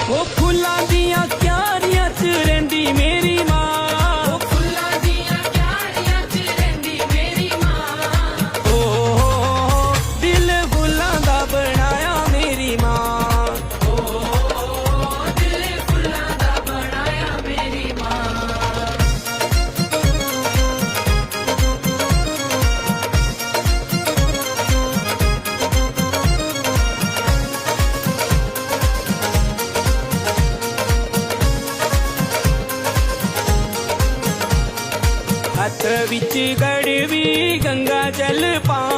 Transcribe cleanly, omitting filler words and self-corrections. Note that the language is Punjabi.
ਉਹ ਫੁੱਲਾਂ ਦੀਆਂ ਕਿਆਰੀਆਂ 'ਚ ਰਹਿੰਦੀ ਮੇਰੀ ਮਾਂ, ਉਹ ਫੁੱਲਾਂ ਦੀਆਂ ਕਿਆਰੀਆਂ 'ਚ ਰਹਿੰਦੀ ਮੇਰੀ ਮਾਂ। ਓ ਦਿਲ ਫੁੱਲਾਂ ਦਾ ਬਣਾਇਆ ਮੇਰੀ ਮਾਂ, ਦਿਲ ਫੁੱਲਾਂ ਦਾ ਬਣਾਇਆ ਮੇਰੀ ਮਾਂ। ਹੱਥ ਵਿੱਚ ਗੜਵੀ ਗੰਗਾ ਜਲ ਪਾ